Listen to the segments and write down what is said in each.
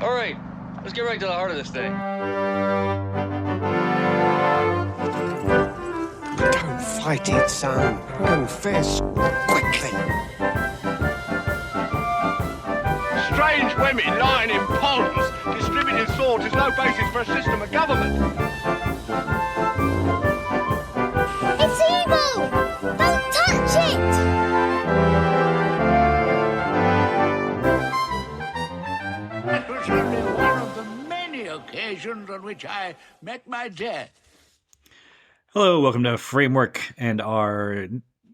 All right, let's get right to the heart of this thing. Don't fight it, son. Confess quickly. Strange women lying in ponds, distributing swords is no basis for a system of government. It's evil! Don't touch it! That was only one of the many occasions on which I met my death. Hello, welcome to Framework and our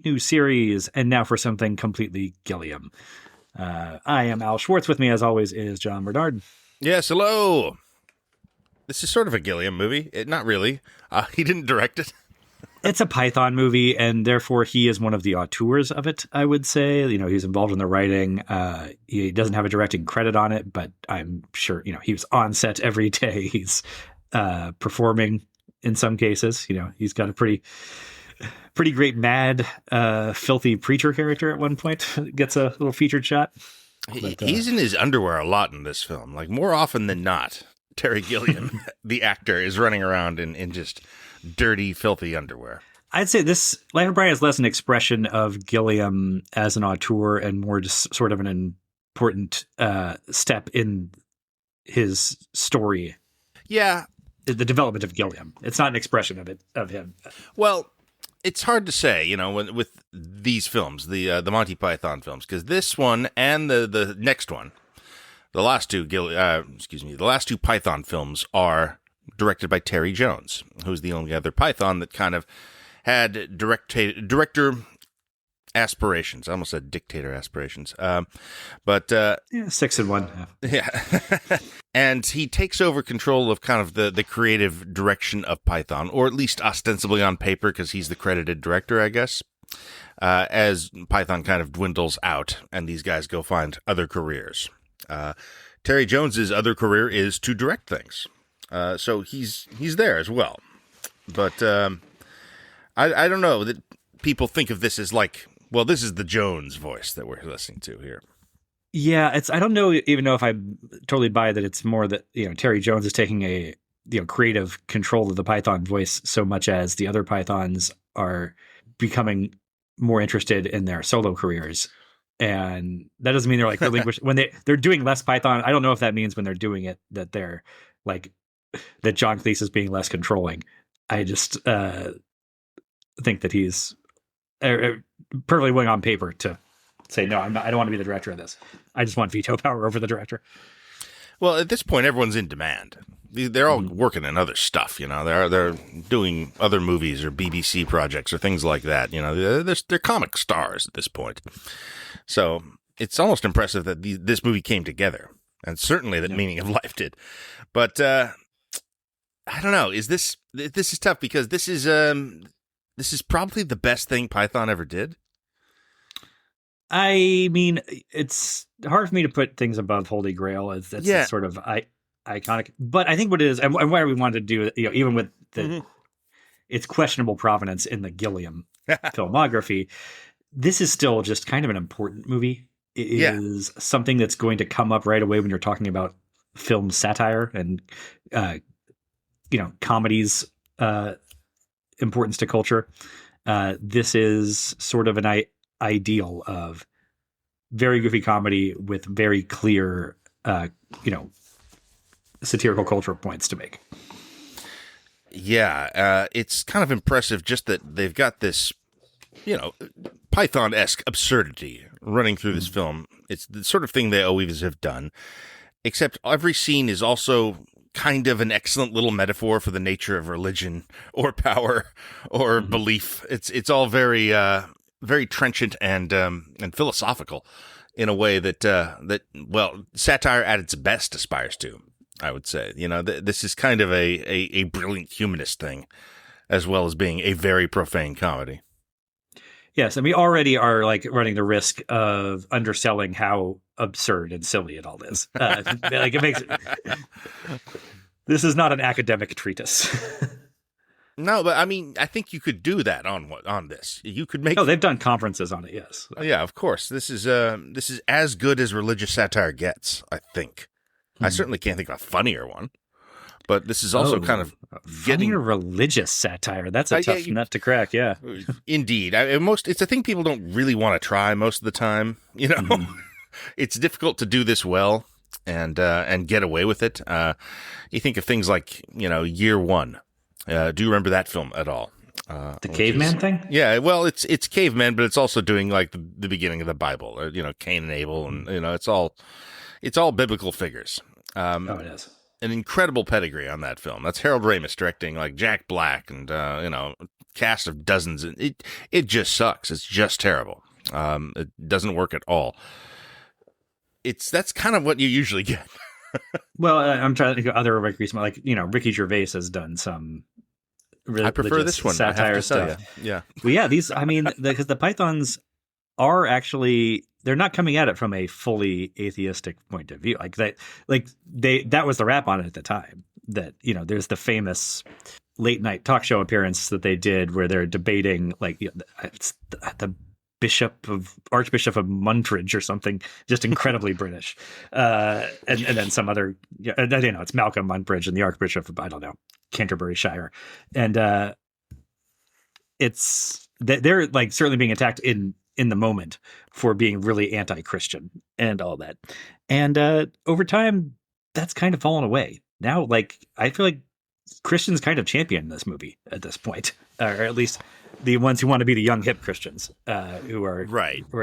new series, and now for something completely Gilliam. I am Al Schwartz. With me, as always, is John Bernard. Yes, hello. This is sort of a Gilliam movie. Not really. He didn't direct it. It's a Python movie, and therefore he is one of the auteurs of it, I would say. You know, he's involved in the writing. He doesn't have a directing credit on it, but I'm sure, he was on set every day. He's performing in some cases. He's got a pretty great mad, filthy preacher character at one point. Gets a little featured shot. But, he's in his underwear a lot in this film, like more often than not. Terry Gilliam, the actor, is running around in just dirty, filthy underwear. I'd say this Life of Brian is less an expression of Gilliam as an auteur and more just sort of an important step in his story. Yeah. The development of Gilliam. It's not an expression of him. Well, it's hard to say, with these films, the Monty Python films, because this one and the next one, the last two Python films are directed by Terry Jones, who's the only other Python that kind of had director aspirations. I almost said dictator aspirations. But 6 and 1 half. Yeah. And he takes over control of kind of the creative direction of Python, or at least ostensibly on paper, because he's the credited director, I guess, as Python kind of dwindles out and these guys go find other careers. Terry Jones's other career is to direct things. So he's there as well. But I don't know that people think of this as like, well, this is the Jones voice that we're listening to here. Yeah, I don't know even know if I totally buy that it's more that, Terry Jones is taking a creative control of the Python voice so much as the other Pythons are becoming more interested in their solo careers. And that doesn't mean they're like relinquished when they're doing less Python. I don't know if that means when they're doing it that they're like that John Cleese is being less controlling. I just think that he's perfectly willing on paper to say, no, I don't want to be the director of this. I just want veto power over the director. Well, at this point, everyone's in demand. They're all working in other stuff, They're doing other movies or BBC projects or things like that. They're comic stars at this point. So it's almost impressive that this movie came together, and certainly that Meaning of Life did. But I don't know. This is tough because this is probably the best thing Python ever did. I mean, it's hard for me to put things above Holy Grail. It's sort of iconic. But I think what it is, and why we wanted to do it, even with its questionable provenance in the Gilliam filmography, this is still just kind of an important movie. It is something that's going to come up right away when you're talking about film satire and, comedy's importance to culture. This is sort of an ideal of very goofy comedy with very clear, satirical cultural points to make. Yeah, it's kind of impressive just that they've got this, Python-esque absurdity running through this film. It's the sort of thing they always have done, except every scene is also kind of an excellent little metaphor for the nature of religion or power or belief. It's all very very trenchant and philosophical in a way that satire at its best aspires to, I would say. This is kind of a brilliant humanist thing, as well as being a very profane comedy. Yes, and we already are like running the risk of underselling how absurd and silly it all is. It makes this is not an academic treatise. No, but I mean, I think you could do that on this. You could make. Oh, they've done conferences on it. Yes. Yeah, of course. This is as good as religious satire gets, I think. I certainly can't think of a funnier one. But this is also kind of getting a religious satire. That's a tough nut to crack. Yeah, indeed. It's a thing people don't really want to try most of the time. You know, it's difficult to do this well and get away with it. You think of things like Year One. Do you remember that film at all? The caveman thing? Yeah, well, it's caveman, but it's also doing like the beginning of the Bible, or Cain and Abel, and it's all biblical figures. It is. An incredible pedigree on that film. That's Harold Ramis directing, like Jack Black and cast of dozens. It just sucks. It's just terrible. It doesn't work at all. That's kind of what you usually get. Well, I'm trying to think of other Ricky Gervais has done some. I prefer this one. Satire stuff. Yeah. Well, yeah. These. I mean, because the Pythons are actually. They're not coming at it from a fully atheistic point of view. That was the rap on it at the time. That there's the famous late night talk show appearance that they did where they're debating it's the Archbishop of Montridge or something, just incredibly British, and then some other it's Malcolm Montbridge and the Archbishop of Canterburyshire, and they're like certainly being attacked in the moment for being really anti-Christian and all that. And over time, that's kind of fallen away. Now, I feel like Christians kind of champion this movie at this point, or at least the ones who want to be the young hip Christians who are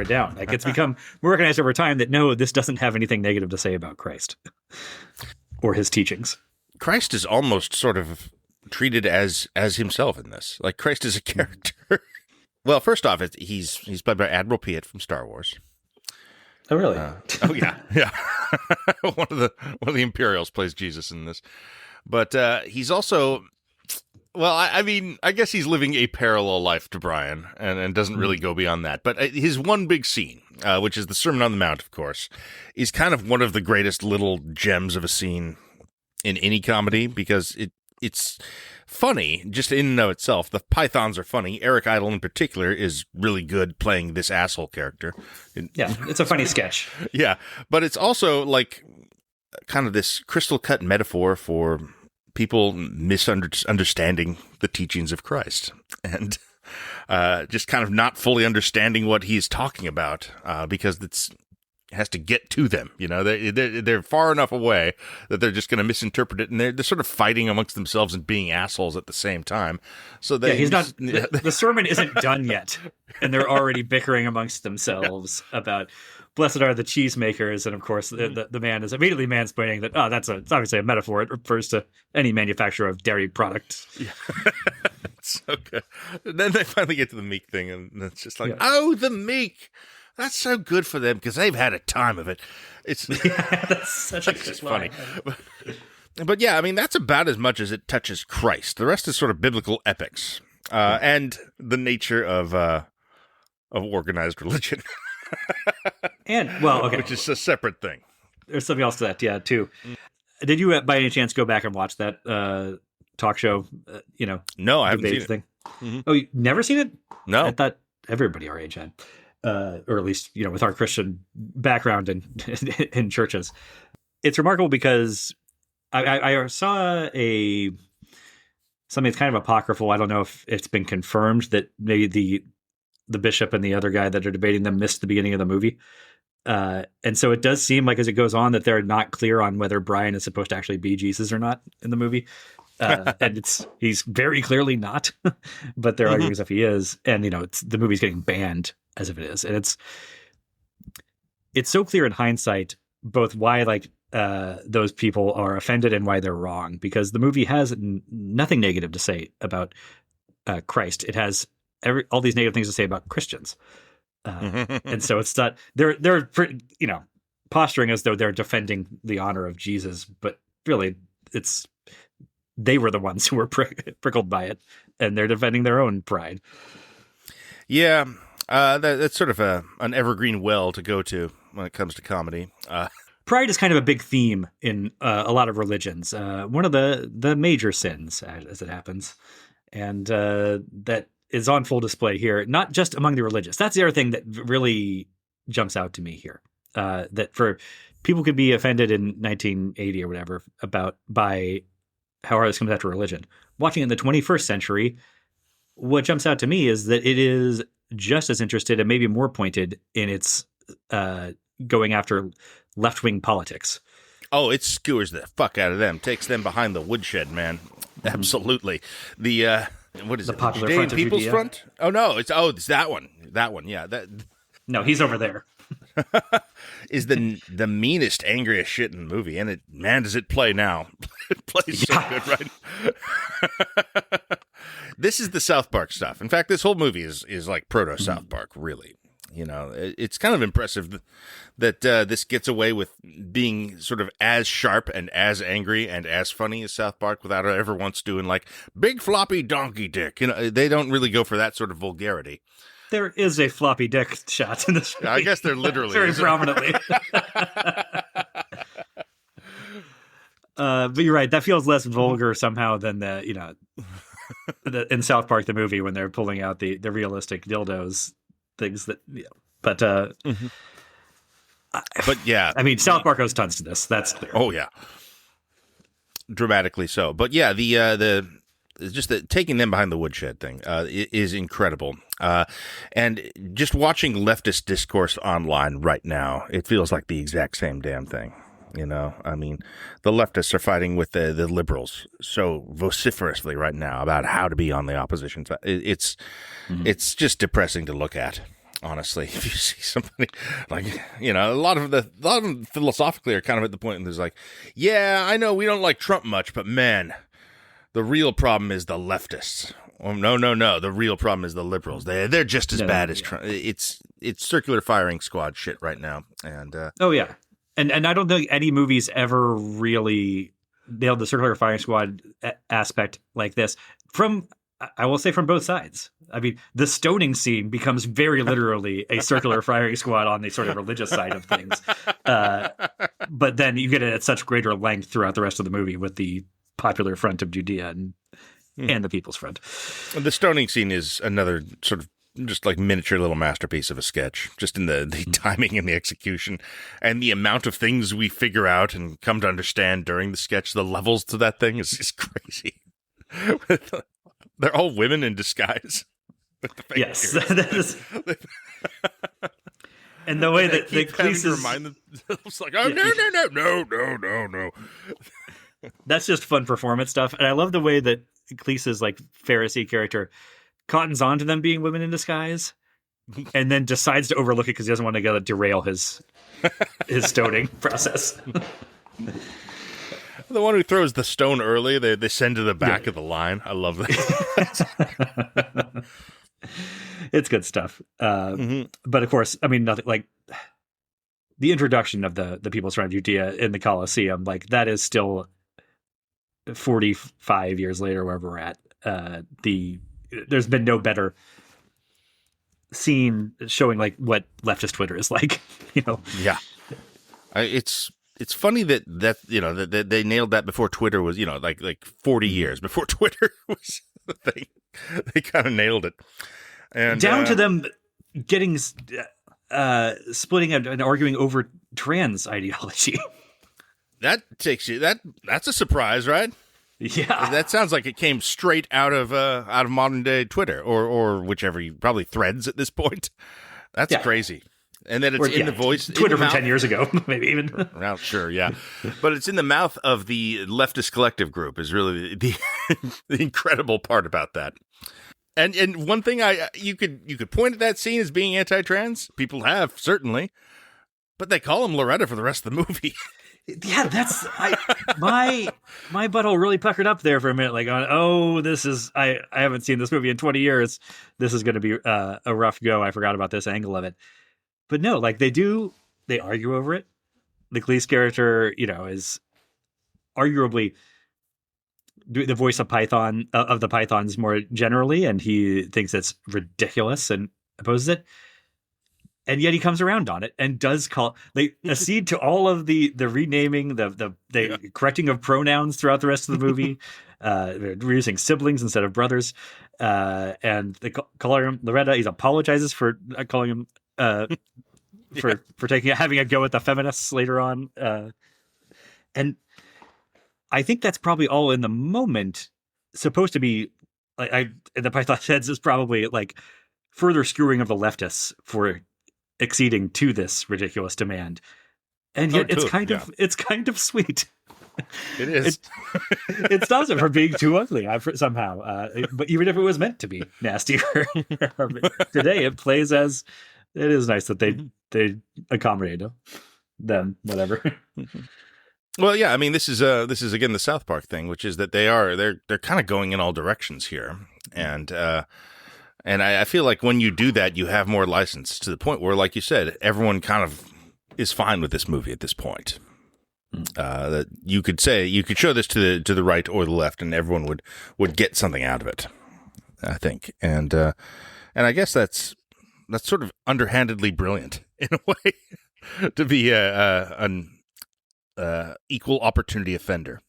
down. It's become recognized over time that no, this doesn't have anything negative to say about Christ or his teachings. Christ is almost sort of treated as himself in this. Like Christ is a character. Well, first off, he's played by Admiral Piet from Star Wars. Oh, really? Oh, yeah, yeah. one of the Imperials plays Jesus in this, but he's also, well, I guess he's living a parallel life to Brian, and doesn't really go beyond that. But his one big scene, which is the Sermon on the Mount, of course, is kind of one of the greatest little gems of a scene in any comedy because it's funny just in and of itself. The Pythons are funny. Eric Idle in particular is really good playing this asshole character. Yeah, it's a funny sketch. Yeah, but it's also like kind of this crystal cut metaphor for people misunderstanding the teachings of Christ and just kind of not fully understanding what he's talking about because it has to get to them. They're far enough away that they're just going to misinterpret it, and they're sort of fighting amongst themselves and being assholes at the same time. So he's not. The sermon isn't done yet, and they're already bickering amongst themselves about blessed are the cheesemakers, and of course the man is immediately mansplaining that it's obviously a metaphor. It refers to any manufacturer of dairy products. Yeah. It's so good. And then they finally get to the meek thing, and it's just like, oh, the meek. That's so good for them because they've had a time of it. It's that's such a good funny. But yeah, I mean, that's about as much as it touches Christ. The rest is sort of biblical epics and the nature of organized religion. And okay, which is a separate thing. There's something else to that, too. Did you, by any chance, go back and watch that talk show? No, I haven't seen it. Thing? Mm-hmm. Oh, you never seen it? No, I thought everybody our age had. Or at least, with our Christian background in churches. It's remarkable because I saw something that's kind of apocryphal. I don't know if it's been confirmed that maybe the bishop and the other guy that are debating them missed the beginning of the movie. And so it does seem like as it goes on that they're not clear on whether Brian is supposed to actually be Jesus or not in the movie. And he's very clearly not, but they're arguing as if he is. And, the movie's getting banned as if it is. And it's so clear in hindsight, both why those people are offended and why they're wrong, because the movie has nothing negative to say about Christ. It has all these negative things to say about Christians. And so it's not, they're posturing as though they're defending the honor of Jesus, but really they were the ones who were prickled by it, and they're defending their own pride. Yeah. That's sort of an evergreen well to go to when it comes to comedy. Pride is kind of a big theme in a lot of religions. One of the major sins, as it happens, and that is on full display here, not just among the religious. That's the other thing that really jumps out to me here. That for people could be offended in 1980 or whatever by how hard this comes after religion. Watching it in the 21st century, what jumps out to me is that it is just as interested and maybe more pointed in its going after left-wing politics. Oh, it skewers the fuck out of them. Takes them behind the woodshed, man. Absolutely. The what is The it? Popular Judean Front of People's Judea? Front? Oh no, it's that one. That one, yeah. That No, he's over there. is the meanest, angriest shit in the movie, and does it play now? It plays so good, right? This is the South Park stuff. In fact, this whole movie is like proto South Park, really. You know, it's kind of impressive that this gets away with being sort of as sharp and as angry and as funny as South Park without ever once doing like big floppy donkey dick. You know, they don't really go for that sort of vulgarity. There is a floppy dick shot in this movie. I guess they're literally very prominently. But you're right. That feels less vulgar somehow than in South Park the movie when they're pulling out the realistic dildos things that. Yeah. But but yeah, I mean, South Park owes tons to this. That's clear. Oh yeah, dramatically so. But yeah, the just the taking them behind the woodshed thing is incredible. And just watching leftist discourse online right now, it feels like the exact same damn thing. You know, I mean, the leftists are fighting with the liberals so vociferously right now about how to be on the opposition side. It's just depressing to look at. Honestly, if you see somebody like, you know, a lot of them philosophically are kind of at the point and there's like, yeah, I know we don't like Trump much, but man, the real problem is the leftists. Oh, no. The real problem is the liberals. They're just as bad as Trump. It's circular firing squad shit right now. And oh yeah, and I don't think any movies ever really nailed the circular firing squad aspect like this. I will say from both sides. I mean, the stoning scene becomes very literally a circular firing squad on the sort of religious side of things. But then you get it at such greater length throughout the rest of the movie with the Popular Front of Judea and the People's Front. The stoning scene is another sort of just like miniature little masterpiece of a sketch, just in the timing and the execution and the amount of things we figure out and come to understand during the sketch. The levels to that thing is crazy. They're all women in disguise. Yes, that is. And the way that the Cleese is remind themselves, like, oh no. That's just fun performance stuff, and I love the way that Cleese's like Pharisee character cottons on to them being women in disguise, and then decides to overlook it because he doesn't want to derail his stoning process. The one who throws the stone early, they send to the back of the line. I love that. It's good stuff. But of course, I mean, nothing like the introduction of the People's Front of Judea in the Colosseum. Like that is still 45 years later, wherever we're at. There's been no better scene showing like what leftist Twitter is like. You know, yeah, It's funny that you know that they nailed that before Twitter was, you know, like 40 years before Twitter was the thing. They kind of nailed it, and down to them getting splitting and arguing over trans ideology. That takes you that's a surprise, right? Yeah, that sounds like it came straight out of modern day Twitter or whichever, probably Threads at this point. That's crazy. And then it's in the voice. Twitter from 10 years ago, maybe even. Well, sure, yeah. But it's in the mouth of the leftist collective group is really the incredible part about that. And one thing you could point at that scene as being anti-trans. People have, certainly. But they call him Loretta for the rest of the movie. Yeah, that's my butthole really puckered up there for a minute, like, this is I haven't seen this movie in 20 years. This is going to be a rough go. I forgot about this angle of it. But no, like they argue over it. The Cleese character, you know, is arguably the voice of Python of the Pythons more generally, and he thinks it's ridiculous and opposes it. And yet he comes around on it and does accede to all of the renaming, the correcting of pronouns throughout the rest of the movie. We're using siblings instead of brothers, and they call him Loretta. He apologizes for calling him for having a go at the feminists later on. And I think that's probably all in the moment supposed to be like the Python heads is probably like further skewering of the leftists for acceding to this ridiculous demand. And yet it's kind of sweet. It is. It stops it from being too ugly somehow. But even if it was meant to be nastier, today it plays as it is nice that they accommodate them, whatever. Well, yeah, I mean, this is again the South Park thing, which is that they're kind of going in all directions here, and I feel like when you do that, you have more license to the point where, like you said, everyone kind of is fine with this movie at this point. That you could show this to the right or the left, and everyone would get something out of it. I think, and I guess that's sort of underhandedly brilliant in a way to be an equal opportunity offender.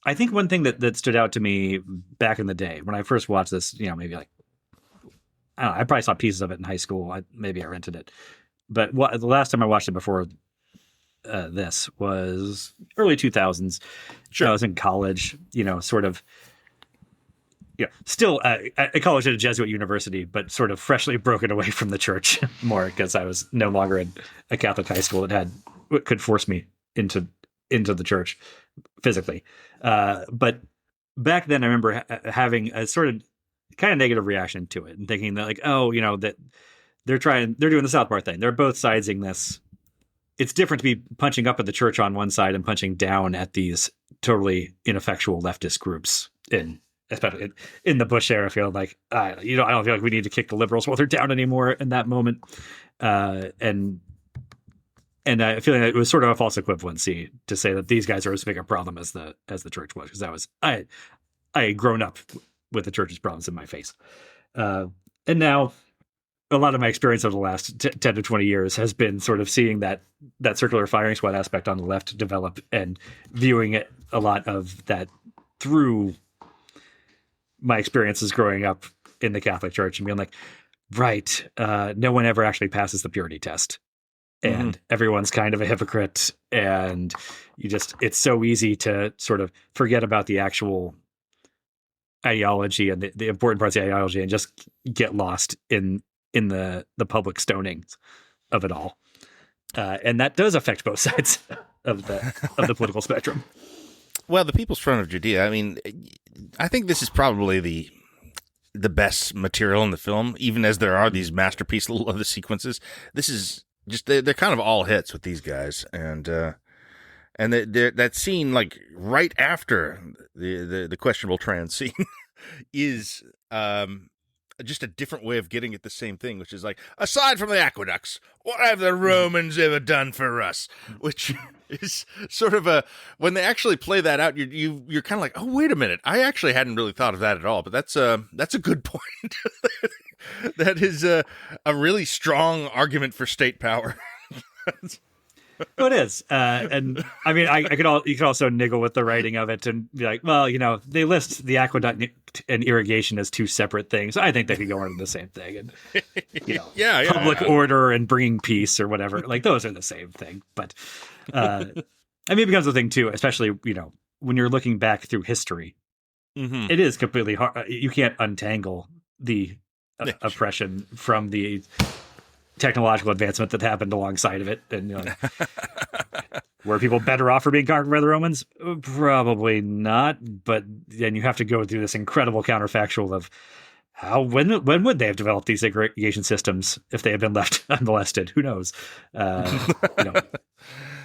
I think one thing that stood out to me back in the day when I first watched this, maybe like I don't know, I probably saw pieces of it in high school. Maybe I rented it, but the last time I watched it before this was early 2000s. Sure. I was in college, sort of, still at college at a Jesuit university, but sort of freshly broken away from the church more because I was no longer in a Catholic high school that could force me into the church physically. But back then I remember having a sort of kind of negative reaction to it and thinking that like, that they're doing the South Park thing. They're both sidesing this. It's different to be punching up at the church on one side and punching down at these totally ineffectual leftist groups especially in the Bush era. I feel like, I don't feel like we need to kick the liberals while they're down anymore in that moment. And I feel like it was sort of a false equivalency to say that these guys are as big a problem as the church was, because I had grown up with the church's problems in my face. And now a lot of my experience over the last 10 to 20 years has been sort of seeing that circular firing squad aspect on the left develop and viewing it a lot of that through my experiences growing up in the Catholic Church and being like, right, no one ever actually passes the purity test. And everyone's kind of a hypocrite, and it's so easy to sort of forget about the actual ideology and the important parts of the ideology and just get lost in the public stonings of it all. And that does affect both sides of the political spectrum. Well, the People's Front of Judea, I mean, I think this is probably the best material in the film, even as there are these masterpiece little other sequences. This is just they're kind of all hits with these guys, and that scene like right after the questionable trans scene is just a different way of getting at the same thing, which is like, aside from the aqueducts, what have the Romans ever done for us? Which is sort of when they actually play that out, you're kind of like, oh, wait a minute, I actually hadn't really thought of that at all, but that's a good point. That is a really strong argument for state power. Well, it is. And I mean, you could also niggle with the writing of it and be like, well, they list the aqueduct and irrigation as two separate things. I think they could go under the same thing. And, public order and bringing peace or whatever. Like, those are the same thing. But, I mean, it becomes a thing too, especially, when you're looking back through history, it is completely hard. You can't untangle the oppression from the technological advancement that happened alongside of it. And were people better off for being conquered by the Romans? Probably not. But then you have to go through this incredible counterfactual of when would they have developed these irrigation systems if they had been left unmolested? Who knows?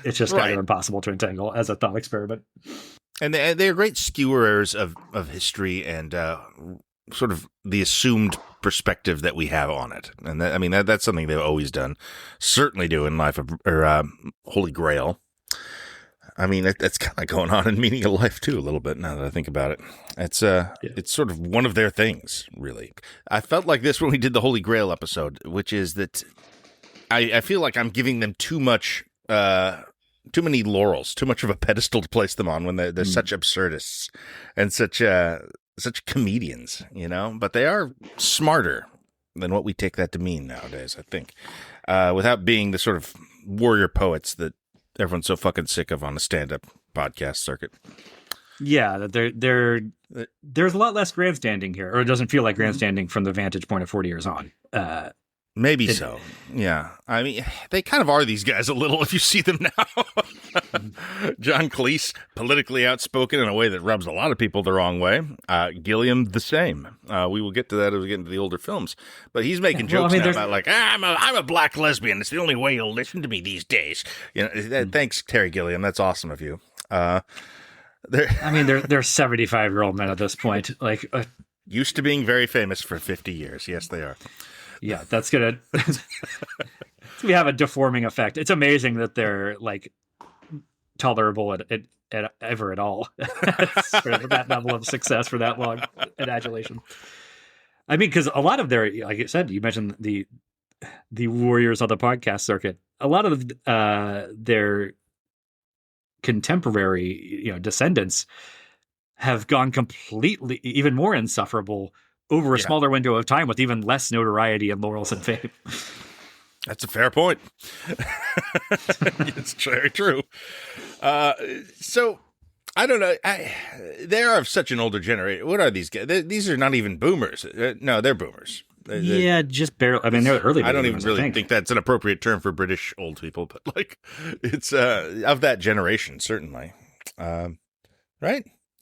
It's just kind of impossible to untangle as a thought experiment. And they're great skewers of history and sort of the assumed perspective that we have on it. And that's something they've always done. Certainly do in Life of Holy Grail. I mean, that's kind of going on in Meaning of Life too, a little bit, now that I think about it. It's sort of one of their things, really. I felt like this when we did the Holy Grail episode, which is that I feel like I'm giving them too many laurels, too much of a pedestal to place them on when they're such absurdists and such comedians, but they are smarter than what we take that to mean nowadays, I think. Without being the sort of warrior poets that everyone's so fucking sick of on the stand-up podcast circuit. Yeah, that there's a lot less grandstanding here, or it doesn't feel like grandstanding from the vantage point of 40 years on. Maybe so. Yeah. I mean, they kind of are these guys a little if you see them now. John Cleese, politically outspoken in a way that rubs a lot of people the wrong way. Gilliam, the same. We will get to that as we get into the older films. But he's making jokes now about like, I'm a black lesbian. It's the only way you'll listen to me these days. You know, thanks, Terry Gilliam. That's awesome of you. They're 75-year-old men at this point. Like used to being very famous for 50 years. Yes, they are. Yeah, that's gonna we have a deforming effect. It's amazing that they're like tolerable at ever at all for that level of success for that long and adulation. I mean, because a lot of their, like you said, you mentioned the warriors on the podcast circuit. A lot of their contemporary, descendants have gone completely even more insufferable over a smaller window of time with even less notoriety and laurels and fame. That's a fair point. It's very true. So I don't know. They are of such an older generation. What are these guys? These are not even boomers. No, they're boomers. Yeah, just barely. I mean, they're early. I don't even really think that's an appropriate term for British old people, but like it's of that generation, certainly. Right?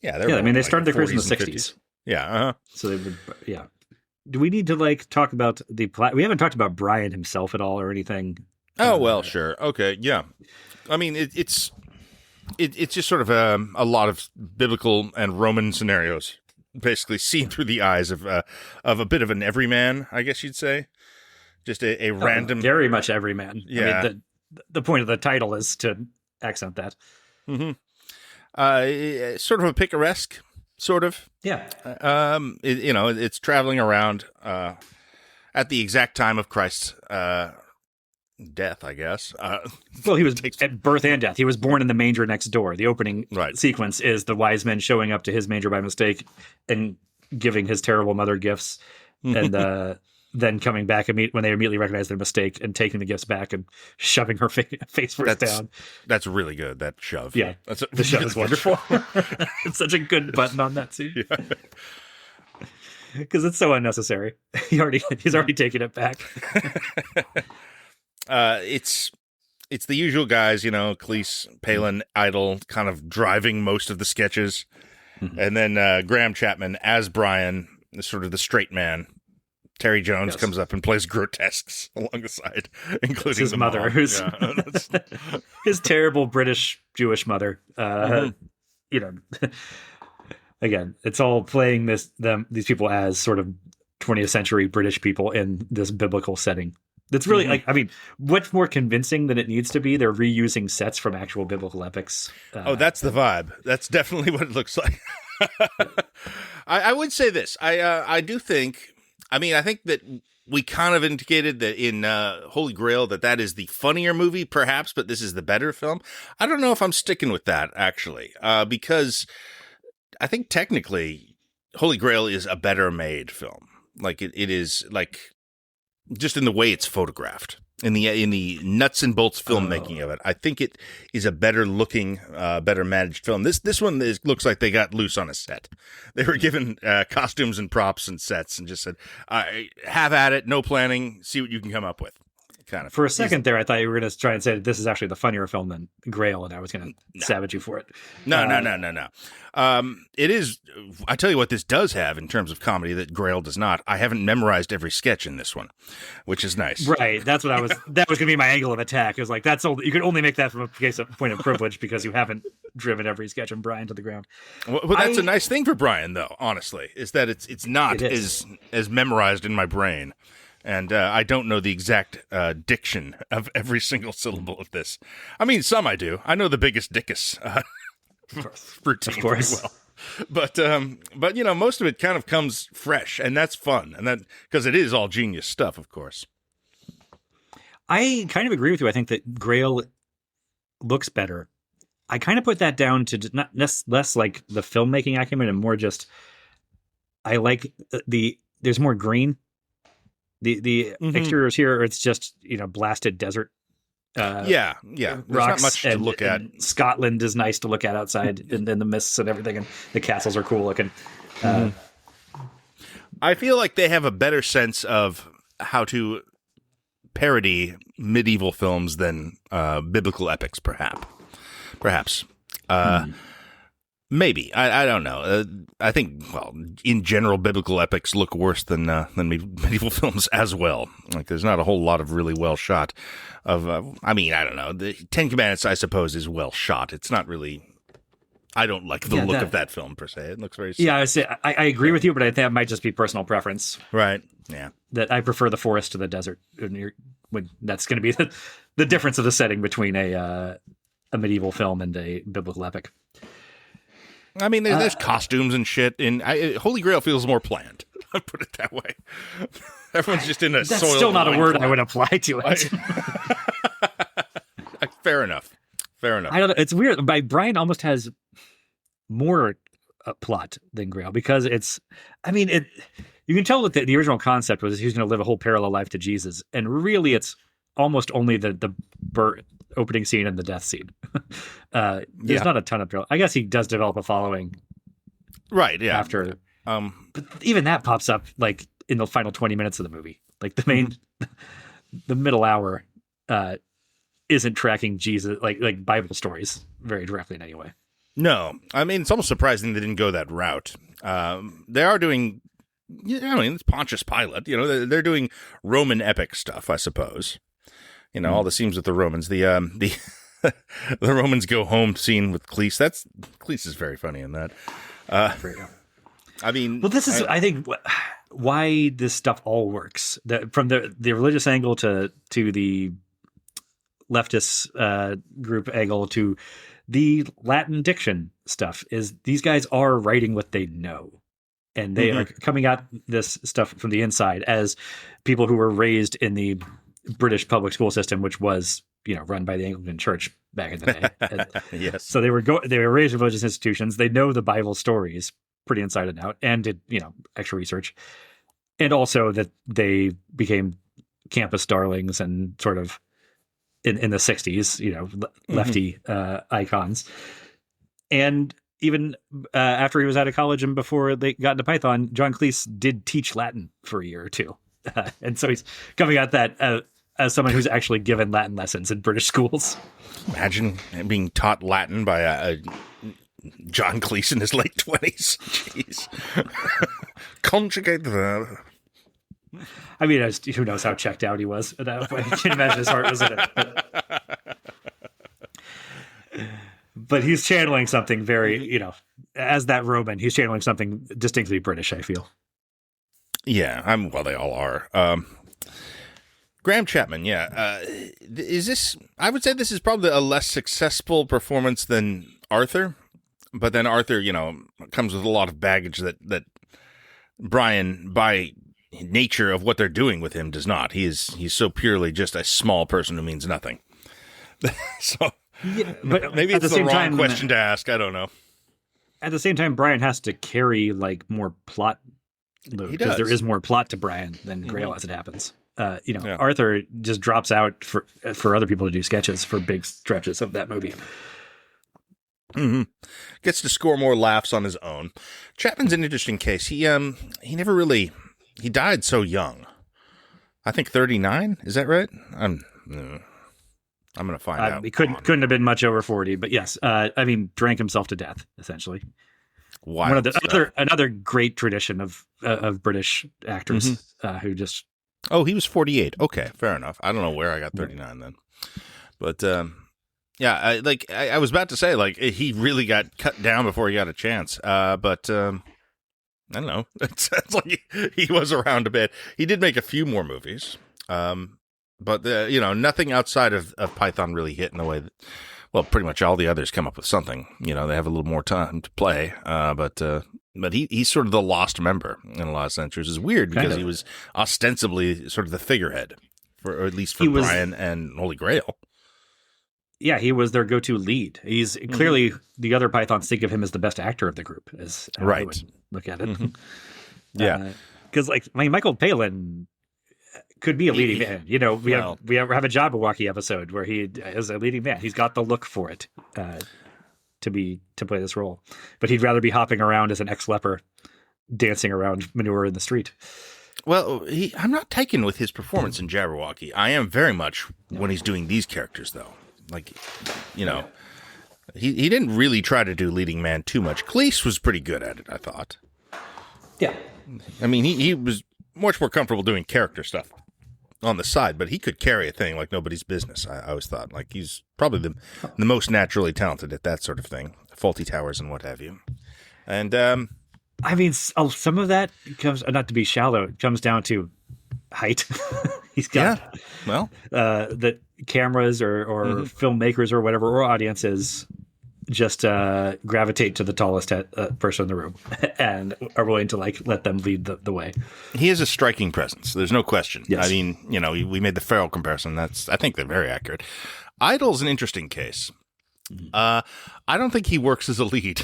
Yeah, they're. Yeah, I mean, they like started their careers in the 40s and 60s. Yeah. Uh-huh. So they would. Yeah. Do we need to like talk about we haven't talked about Brian himself at all or anything? Oh well, sure. Okay, yeah. I mean, it's just sort of a lot of biblical and Roman scenarios, basically seen through the eyes of a bit of an everyman, I guess you'd say. Just a random, very much everyman. Yeah. I mean, the point of the title is to accent that. Mm-hmm. Sort of a picaresque. Sort of. Yeah. It's traveling around at the exact time of Christ's death, I guess. Well, he was at birth and death. He was born in the manger next door. The opening sequence is the wise men showing up to his manger by mistake and giving his terrible mother gifts, and then coming back when they immediately recognize their mistake and taking the gifts back and shoving her face first down. That's really good, that shove. Yeah, the shove is wonderful. It's such a good button on that scene. Because it's so unnecessary. He's already taken it back. It's the usual guys, Cleese, Palin, Idle, kind of driving most of the sketches. Mm-hmm. And then Graham Chapman as Brian, sort of the straight man. Terry Jones comes up and plays grotesques along the side, including his mother, who's his terrible British Jewish mother. Again, it's all playing these people as sort of 20th century British people in this biblical setting. That's really much more convincing than it needs to be. They're reusing sets from actual biblical epics. That's the vibe. That's definitely what it looks like. I would say this. I do think. I mean, I think that we kind of indicated that in Holy Grail that is the funnier movie, perhaps, but this is the better film. I don't know if I'm sticking with that, actually, because I think technically Holy Grail is a better made film. Like it is like just in the way it's photographed. In the nuts and bolts filmmaking of it, I think it is a better looking, better managed film. This one looks like they got loose on a set. They were given costumes and props and sets and just said, "Have at it, no planning, see what you can come up with." Kind of. For a second there, I thought you were going to try and say that this is actually the funnier film than Grail, and I was going to savage you for it. No. It is. I tell you what, this does have in terms of comedy that Grail does not. I haven't memorized every sketch in this one, which is nice. Right. That's what I was. That was going to be my angle of attack. It was like you could only make that from a point of privilege because you haven't driven every sketch from Brian to the ground. Well, that's a nice thing for Brian, though. Honestly, is that it's not as memorized in my brain. And I don't know the exact diction of every single syllable of this. I mean, some I do. I know the biggest dickus routine pretty well. But most of it kind of comes fresh, and that's fun. And that because it is all genius stuff, of course. I kind of agree with you. I think that Grail looks better. I kind of put that down to not less like the filmmaking acumen and more just I like there's more green. The exteriors here, it's just blasted desert. Yeah. There's Rocks not much to look at. and Scotland is nice to look at outside in the mists and everything, and the castles are cool looking. I feel like they have a better sense of how to parody medieval films than biblical epics, perhaps. Maybe. I don't know. I think, in general, biblical epics look worse than medieval films as well. Like, there's not a whole lot of really well shot of, I don't know. The Ten Commandments, I suppose, is well shot. It's not really, I don't like the look of that film, per se. It looks very... Yeah, I agree with you, but I think that might just be personal preference. Right, yeah. That I prefer the forest to the desert. That's going to be the difference of the setting between a medieval film and a biblical epic. I mean, there's costumes and shit, and Holy Grail feels more planned. I'll put it that way. Everyone's just in a That's soiled still not a word loincloth. I would apply to it. Fair enough. I don't know. It's weird. Brian almost has more plot than Grail because you can tell that the original concept was he was going to live a whole parallel life to Jesus, and really it's almost only the opening scene and the death scene. There's not a ton of... I guess he does develop a following. Right, yeah. After... but even that pops up like in the final 20 minutes of the movie. Like the main... the middle hour isn't tracking Jesus, like Bible stories very directly in any way. No. I mean, it's almost surprising they didn't go that route. They are doing... it's Pontius Pilate. They're doing Roman epic stuff, I suppose. All the scenes with the Romans. The the Romans go home scene with Cleese. Cleese is very funny in that. This is, I think, why this stuff all works. From the religious angle to the leftist group angle to the Latin diction stuff is these guys are writing what they know. And they are coming at this stuff from the inside as people who were raised in the British public school system, which was, run by the Anglican Church back in the day. Yes. So they were raised in religious institutions. They know the Bible stories pretty inside and out, and did extra research, and also that they became campus darlings and sort of in the 60s, lefty icons, and even after he was out of college and before they got into Python, John Cleese did teach Latin for a year or two. And so he's coming at that as someone who's actually given Latin lessons in British schools. Imagine being taught Latin by a John Cleese in his late 20s. Jeez. Conjugate the verb. I mean, who knows how checked out he was at that point. I can't imagine his heart was in it. But he's channeling something very, as that Roman, he's channeling something distinctly British, I feel. Yeah, they all are. Graham Chapman, yeah. Is this, I would say this is probably a less successful performance than Arthur, but then Arthur, comes with a lot of baggage that Brian, by nature of what they're doing with him, does not. He's so purely just a small person who means nothing. So yeah, but maybe it's the wrong question to ask. I don't know. At the same time, Brian has to carry more plot load because there is more plot to Brian than Grail as it happens. Arthur just drops out for other people to do sketches for big stretches of that movie. Mm-hmm. Gets to score more laughs on his own. Chapman's an interesting case. He never really, he died so young. I think 39. Is that right? I'm going to find out. He couldn't have been much over 40, but yes. Drank himself to death, essentially. Wild another great tradition of British actors who just... Oh, he was 48. Okay, fair enough. I don't know where I got 39 then. But, I was about to say, he really got cut down before he got a chance. But I don't know. It sounds like he was around a bit. He did make a few more movies. But, nothing outside of Python really hit in the way that, well, pretty much all the others come up with something. They have a little more time to play. But he's sort of the lost member in a lot of sense, which is weird because he was ostensibly sort of the figurehead, or at least for Brian and Holy Grail. Yeah, he was their go-to lead. He's clearly, the other Pythons think of him as the best actor of the group, as I would look at it. Yeah. Because, Michael Palin could be a leading man. You know, we well- have a Jabberwocky episode where he is a leading man. He's got the look for it to play this role, but he'd rather be hopping around as an ex-leper, dancing around manure in the street. Well, I'm not taken with his performance in Jabberwocky. I am very much when he's doing these characters, though. Like, you know, he didn't really try to do leading man too much. Cleese was pretty good at it, I thought. Yeah. I mean, he was much more comfortable doing character stuff on the side, but he could carry a thing like nobody's business. I always thought, like, he's probably the most naturally talented at that sort of thing, Faulty Towers and what have you. And I mean, some of that comes, not to be shallow, it comes down to height. He's got the cameras or filmmakers or whatever, or audiences just gravitate to the tallest person in the room and are willing to like let them lead the way. he has a striking presence. There's no question. Yes. I mean, you know, we made the Farrell comparison. I think they're very accurate. Idol's an interesting case. I don't think he works as a lead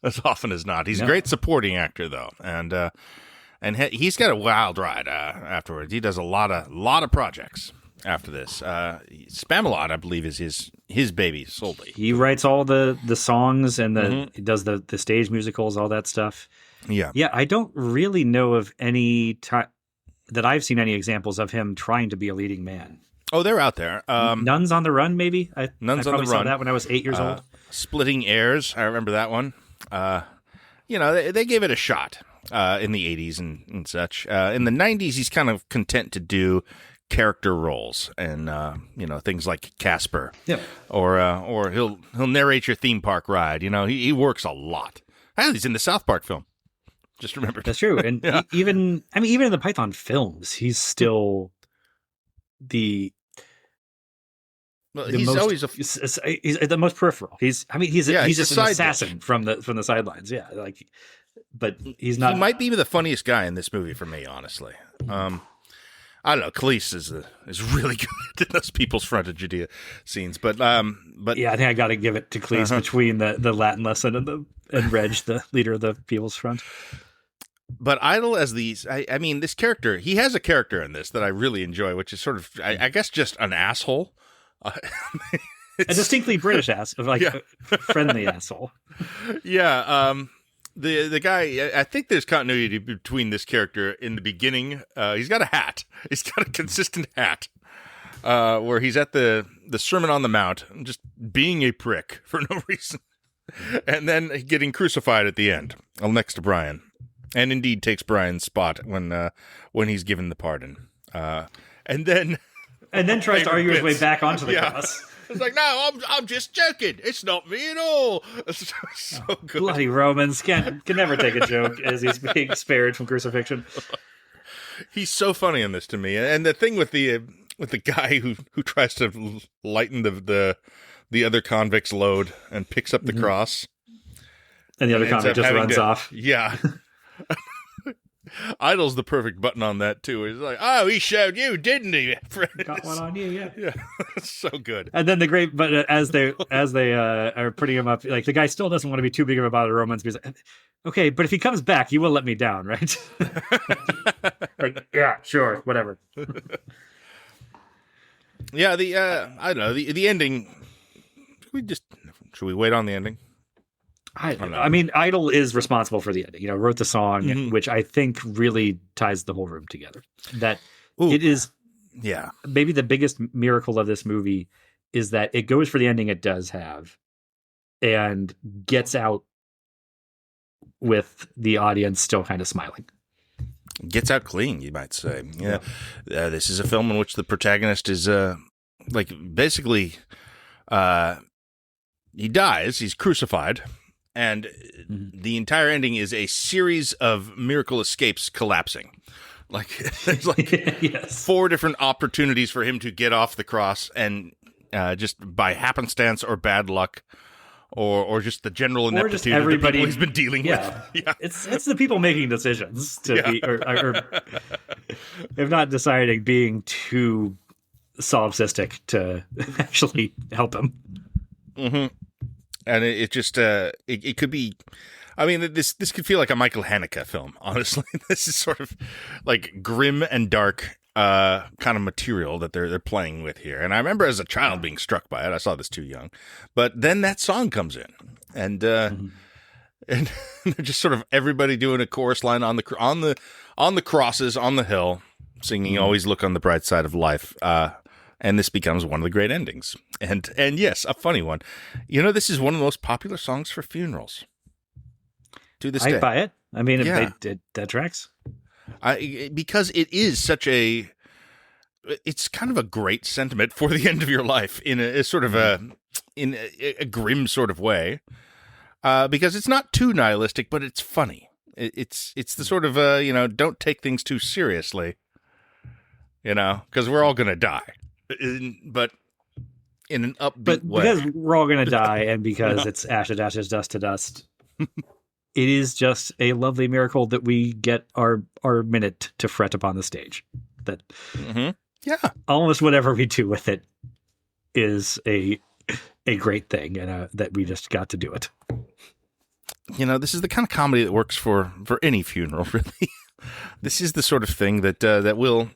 as often as not. He's a great supporting actor, though, and he's got a wild ride afterwards. He does a lot of projects after this. Spamalot, I believe, is his baby solely. He writes all the songs and he does the stage musicals, all that stuff. Yeah. Yeah, I don't really know of any time that I've seen any examples of him trying to be a leading man. Oh, they're out there. Nuns on the Run, maybe? Nuns I on probably the saw Run. that when I was 8 years old. Splitting Heirs, I remember that one. You know, they gave it a shot in the 80s and such. In the 90s, he's kind of content to do character roles and you know, things like Casper. Yeah. Or he'll narrate your theme park ride. You know, he works a lot. Hell, he's in the South Park film. Just remembered. That's true. And even in the Python films, he's still he's always he's the most peripheral. He's just an side assassin from the sidelines. Yeah, like, but he's not. He might be the funniest guy in this movie for me, honestly. I don't know. Cleese is really good at those People's Front of Judea scenes, but yeah, I think I got to give it to Cleese between the Latin lesson and Reg, the leader of the People's Front. But Idol as these, I mean, this character, he has a character in this that I really enjoy, which is sort of, I guess, just an asshole. A distinctly British friendly asshole. Yeah. The guy, I think there's continuity between this character in the beginning. He's got a hat. He's got a consistent hat. Where he's at the Sermon on the Mount, just being a prick for no reason. And then getting crucified at the end, next to Brian. And indeed takes Brian's spot when he's given the pardon. And then tries to argue his way back onto the cross. It's like, no, I'm just joking. It's not me at all. It's so good. Bloody Romans can never take a joke as he's being spared from crucifixion. He's so funny in this to me. And the thing with the guy who tries to lighten the other convict's load and picks up the cross. And the other convict just runs off. Yeah. Idol's the perfect button on that too. He's like, "Oh, he showed you, didn't he?" Got one on you, yeah. Yeah, it's so good. And then as they are putting him up, like the guy still doesn't want to be too big of a bother Romans. He's like, okay, but if he comes back, you will let me down, right? Yeah, sure, whatever. Yeah, I don't know the ending. Should we wait on the ending? I mean, Idol is responsible for the ending. You know, wrote the song, which I think really ties the whole room together. It is, maybe the biggest miracle of this movie is that it goes for the ending it does have, and gets out with the audience still kind of smiling. Gets out clean, you might say. Yeah, this is a film in which the protagonist is basically he dies. He's crucified. And the entire ending is a series of miracle escapes collapsing. Like there's like 4 different opportunities for him to get off the cross, and just by happenstance or bad luck, or just the general ineptitude of the people he's been dealing with. Yeah, it's the people making decisions to be, or if not deciding, being too solipsistic to actually help him. Mm-hmm. And it just it could be, I mean, this could feel like a Michael Haneke film, honestly. This is sort of like grim and dark kind of material that they're playing with here. And I remember as a child being struck by it. I saw this too young, but then that song comes in, and and they're just sort of everybody doing a chorus line on the crosses on the hill, singing "Always Look on the Bright Side of Life." And this becomes one of the great endings. And yes, a funny one. You know, this is one of the most popular songs for funerals to this day. I buy it. I mean, Yeah. that tracks. Because it is it's kind of a great sentiment for the end of your life in a sort of in a grim sort of way. Because it's not too nihilistic, but it's funny. It's the sort of, don't take things too seriously, because we're all going to die. But in an upbeat way. Because we're all going to die, and because it's ashes, ashes, dust to dust, it is just a lovely miracle that we get our minute to fret upon the stage. That almost whatever we do with it is a great thing, and that we just got to do it. This is the kind of comedy that works for any funeral, really. This is the sort of thing that will...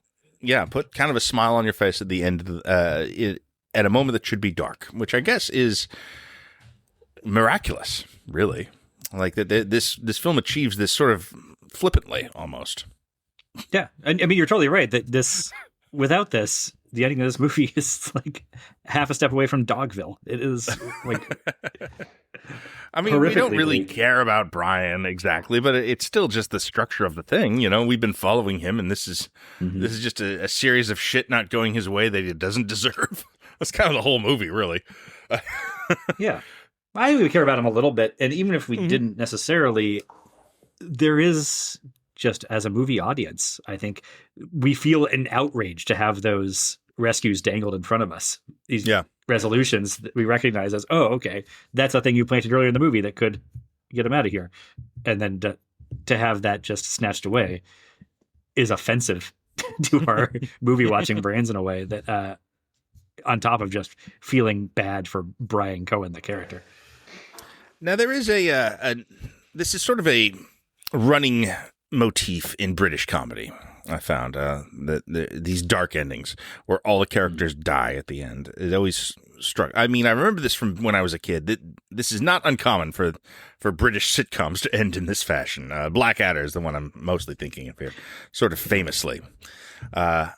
put kind of a smile on your face at the end at a moment that should be dark, which I guess is miraculous, really. Like that, this film achieves this sort of flippantly, almost. Yeah, I mean, you're totally right that without this, the ending of this movie is like half a step away from Dogville. It is like... I mean, we don't really care about Brian exactly, but it's still just the structure of the thing. We've been following him, and this is just a series of shit not going his way that he doesn't deserve. That's kind of the whole movie, really. Yeah. I think we care about him a little bit, and even if we didn't necessarily, there is, just as a movie audience, I think we feel an outrage to have those rescues dangled in front of us. These resolutions that we recognize as, oh, okay, that's a thing you planted earlier in the movie that could get him out of here. And then to have that just snatched away is offensive to our movie watching brains in a way that, on top of just feeling bad for Brian Cohen, the character. Now, there is this is sort of a running motif in British comedy. I found these dark endings where all the characters die at the end. It always struck. I mean, I remember this from when I was a kid. This is not uncommon for British sitcoms to end in this fashion. Blackadder is the one I'm mostly thinking of here, sort of famously. How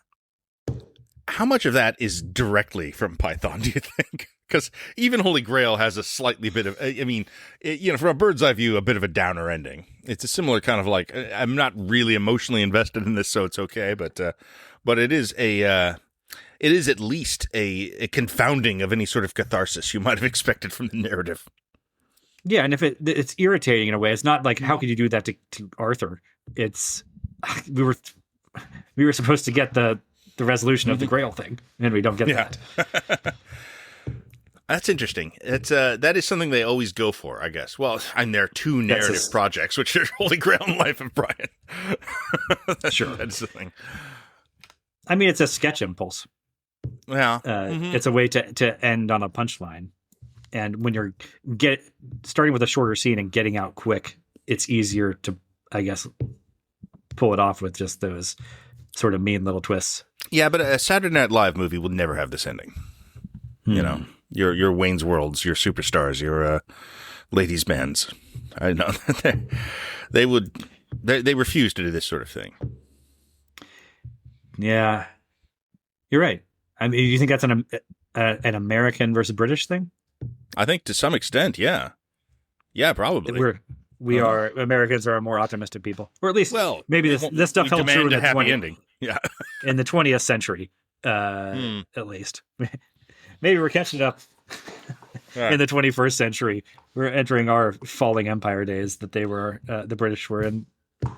much of that is directly from Python, do you think? Because even Holy Grail has a slightly bit of, from a bird's eye view, a bit of a downer ending. It's a similar kind of like, I'm not really emotionally invested in this, so it's okay. But it is it is at least a confounding of any sort of catharsis you might have expected from the narrative. Yeah, and if it's irritating in a way, it's not like, how could you do that to Arthur? It's we were supposed to get the resolution of the Grail thing, and we don't get that. That's interesting. It's that is something they always go for, I guess. Well, and there are two narrative projects, which are Holy Grail and Life of Brian. Sure, that's the thing. I mean, it's a sketch impulse. Yeah, it's a way to end on a punchline, and when you're starting with a shorter scene and getting out quick, it's easier to, I guess, pull it off with just those sort of mean little twists. Yeah, but a Saturday Night Live movie would never have this ending. Your Wayne's Worlds, your Superstars, your ladies' bands. I know they refuse to do this sort of thing. Yeah, you're right. I mean, do you think that's an American versus British thing? I think to some extent, yeah, probably. We are Americans are more optimistic people, or at least maybe this stuff held true in the happy ending. Yeah, in the 20th century, at least. Maybe we're catching up in the 21st century. We're entering our falling empire days that they were, the British were in the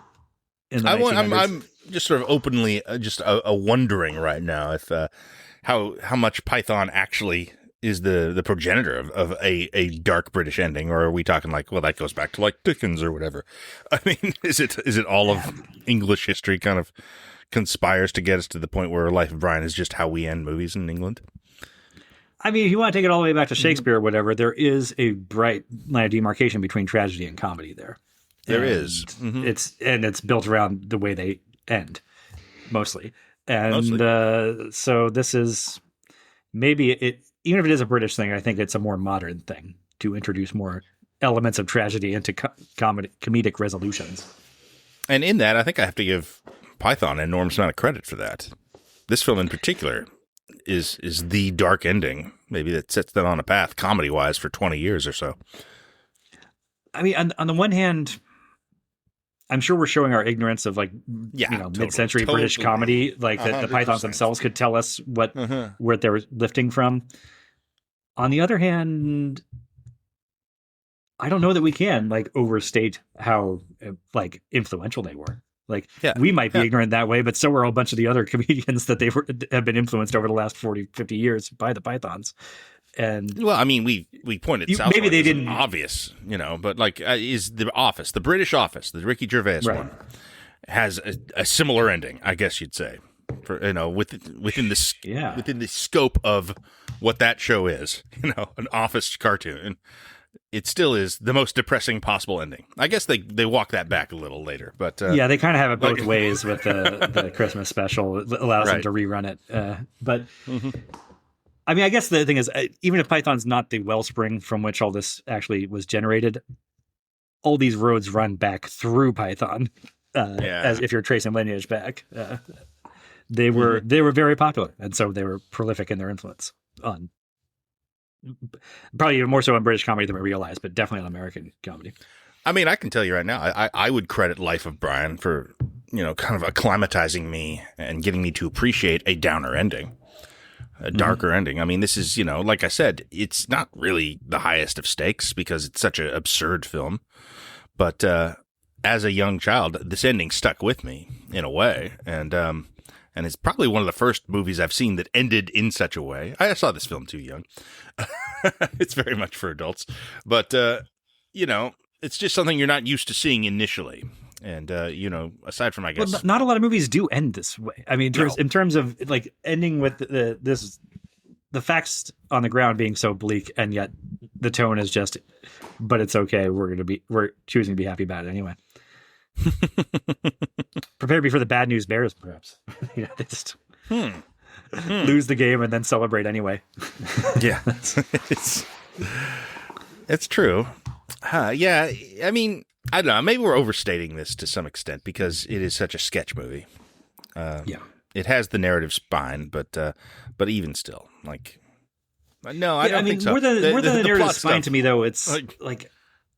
1900s. I'm just sort of openly just a wondering right now if how much Python actually is the progenitor of a dark British ending, or are we talking like, well, that goes back to like Dickens or whatever? I mean, is it all of English history kind of conspires to get us to the point where Life of Brian is just how we end movies in England? I mean, if you want to take it all the way back to Shakespeare or whatever, there is a bright line of demarcation between tragedy and comedy there. There is. It's built around the way they end, mostly. And Mostly. so this is maybe it, even if it is a British thing, I think it's a more modern thing to introduce more elements of tragedy into comedic resolutions. And in that, I think I have to give Python an enormous amount of credit for that. This film in particular is the dark ending, maybe that sets them on a path comedy-wise for 20 years or so. I mean, on the one hand, I'm sure we're showing our ignorance of mid-century British comedy, like that the Pythons themselves could tell us where they were lifting from. On the other hand, I don't know that we can overstate how influential they were. We might be ignorant that way, but so are a bunch of the other comedians that have been influenced over the last 40, 50 years by the Pythons. And well, I mean, we pointed South maybe they didn't obvious, but is the Office, the British Office, the Ricky Gervais one, has a similar ending, I guess you'd say, for within the scope of what that show is, an Office cartoon. It still is the most depressing possible ending. I guess they walk that back a little later, but they kind of have it both ways with the Christmas special. It allows them to rerun it, but. I mean, I guess the thing is, even if Python's not the wellspring from which all this actually was generated, all these roads run back through Python, as if you're tracing lineage back. They were very popular, and so they were prolific in their influence on probably even more so on British comedy than we realize, but definitely on American comedy. I mean, I can tell you right now, I would credit Life of Brian for kind of acclimatizing me and getting me to appreciate a downer ending. A darker ending. I mean, this is, like I said, it's not really the highest of stakes because it's such an absurd film. But as a young child, this ending stuck with me in a way. And it's probably one of the first movies I've seen that ended in such a way. I saw this film too young. It's very much for adults. But, it's just something you're not used to seeing initially. And, aside from, I guess... Well, not a lot of movies do end this way. I mean, in terms of, ending with the facts on the ground being so bleak, and yet the tone is just, but it's okay, we're choosing to be happy about it anyway. Prepare me for the bad news bears, perhaps. They just lose the game and then celebrate anyway. Yeah. It's true. Yeah, I mean... I don't know. Maybe we're overstating this to some extent because it is such a sketch movie. It has the narrative spine, but even still, no, I don't think so. More than the narrative spine to me, though, it's like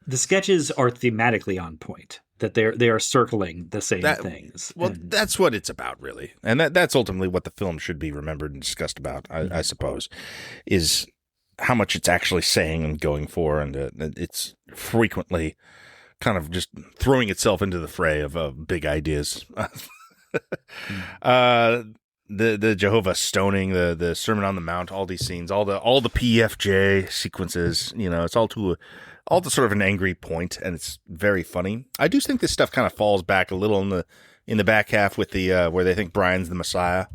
the sketches are thematically on point. That they are circling the same things. Well, that's what it's about, really, and that's ultimately what the film should be remembered and discussed about. I suppose is how much it's actually saying and going for, and it's frequently kind of just throwing itself into the fray of big ideas. The Jehovah stoning, the Sermon on the Mount, all these scenes, all the PFJ sequences, it's all to sort of an angry point, and it's very funny. I do think this stuff kind of falls back a little in the back half with the where they think Brian's the Messiah.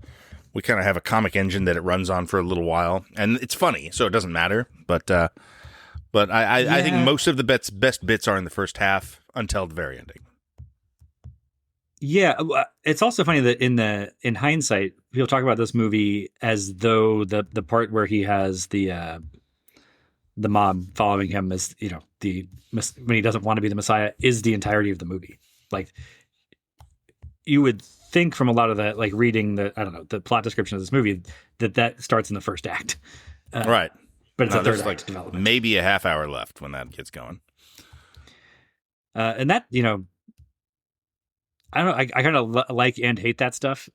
We kind of have a comic engine that it runs on for a little while, and it's funny, so it doesn't matter. But I think most of the best bits are in the first half until the very ending. Yeah, it's also funny that in hindsight, people talk about this movie as though the part where he has the mob following him as when he doesn't want to be the Messiah is the entirety of the movie. Like you would think from a lot of that, reading the plot description of this movie that starts in the first act, right? But it's a third act development. Maybe a half hour left when that gets going. And that, I don't know, I kind of like and hate that stuff.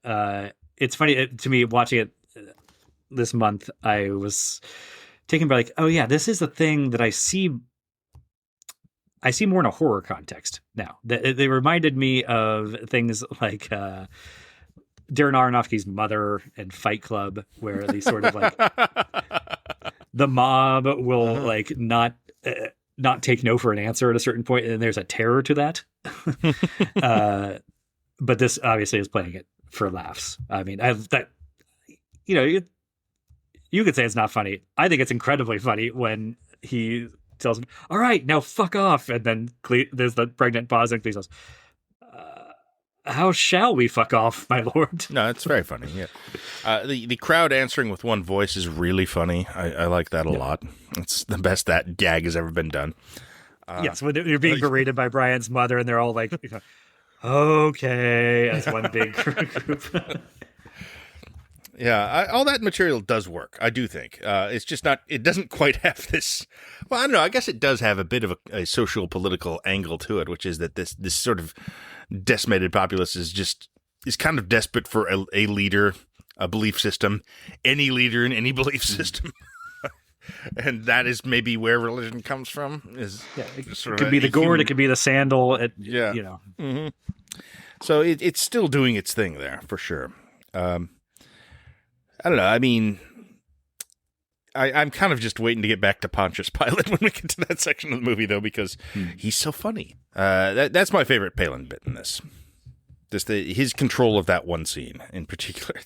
It's funny to me watching it this month. I was taken by oh yeah, this is the thing that I see more in a horror context now. They reminded me of things like Darren Aronofsky's Mother and Fight Club, where these sort of the mob will not take no for an answer at a certain point, and there's a terror to that. But this obviously is playing it for laughs. I mean, you could say it's not funny. I think it's incredibly funny when he tells him, "All right, now fuck off," and then there's the pregnant pause, and Cleese goes, How shall we fuck off, my lord? No, it's very funny. Yeah, the crowd answering with one voice is really funny. I like that a lot. It's the best that gag has ever been done. Yes, when you're being berated by Brian's mother, and they're all like, "Okay," as one big group. Yeah, all that material does work. I do think it's just not. It doesn't quite have this. Well, I don't know. I guess it does have a bit of a social political angle to it, which is that this sort of decimated populace is kind of desperate for a leader, a belief system, any leader in any belief system. And that is maybe where religion comes from. It could be the gourd, it could be the sandal. Mm-hmm. So it's still doing its thing there for sure. I don't know. I mean, I'm kind of just waiting to get back to Pontius Pilate when we get to that section of the movie, though, because he's so funny. That's my favorite Palin bit in this. Just his control of that one scene in particular.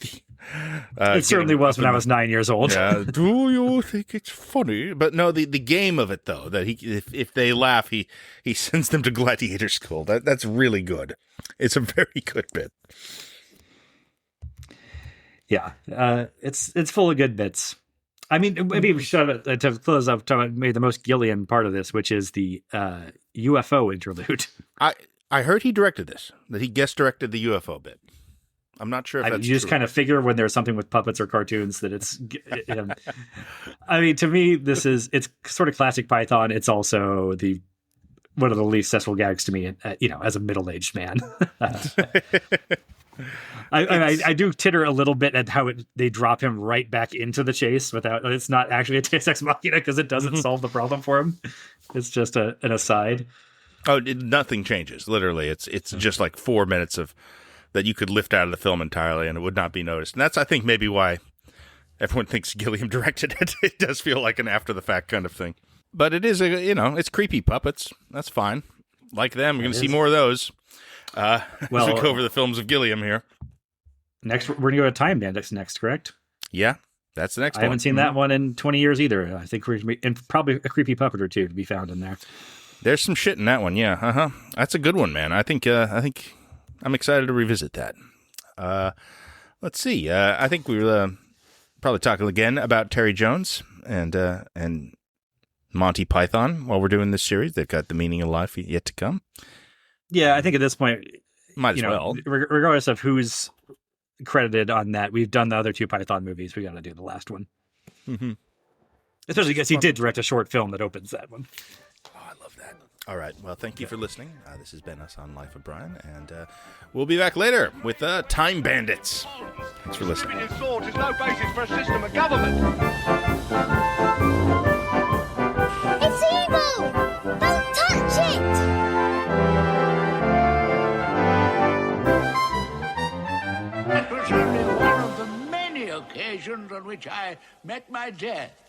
It certainly was when I was 9 years old. Do you think it's funny? But no, the game of it, though, that if they laugh, he sends them to gladiator school. That's really good. It's a very good bit. Yeah, it's full of good bits. I mean, maybe we should to close up. Maybe the most Gilliam part of this, which is the UFO interlude. I heard he directed this. That he guest directed the UFO bit. I'm not sure if that's you just true. kind of figure when there's something with puppets or cartoons that it's him. I mean, to me, it's sort of classic Python. It's also one of the least successful gags to me, as a middle-aged man. I do titter a little bit at how they drop him right back into the chase without. It's not actually a Deus Ex Machina because it doesn't solve the problem for him. It's just an aside. Oh, nothing changes. Literally, it's just like 4 minutes of that you could lift out of the film entirely, and it would not be noticed. And that's, I think, maybe why everyone thinks Gilliam directed it. It does feel like an after the fact kind of thing, but it is it's creepy puppets. That's fine. Like them, we're going to see more of those. As we go over the films of Gilliam here. Next, we're going to go to Time Bandits next, correct? Yeah, that's the next one. I haven't seen that one in 20 years either. I think and probably a creepy puppet or two to be found in there. There's some shit in that one, yeah. That's a good one, man. I think I'm excited to revisit that. Let's see. I think we'll probably talk again about Terry Jones and Monty Python while we're doing this series. They've got The Meaning of Life yet to come. Yeah, I think at this point, might as well. Regardless of who's credited on that, we've done the other two Python movies. We got to do the last one. Mm-hmm. Especially because he did direct a short film that opens that one. Oh, I love that. All right. Well, thank you for listening. This has been us on Life of Brian, and we'll be back later with Time Bandits. Thanks for listening. Distributing thought is no basis for a system of government. It's evil! Don't touch it! That was only one of the many occasions on which I met my death.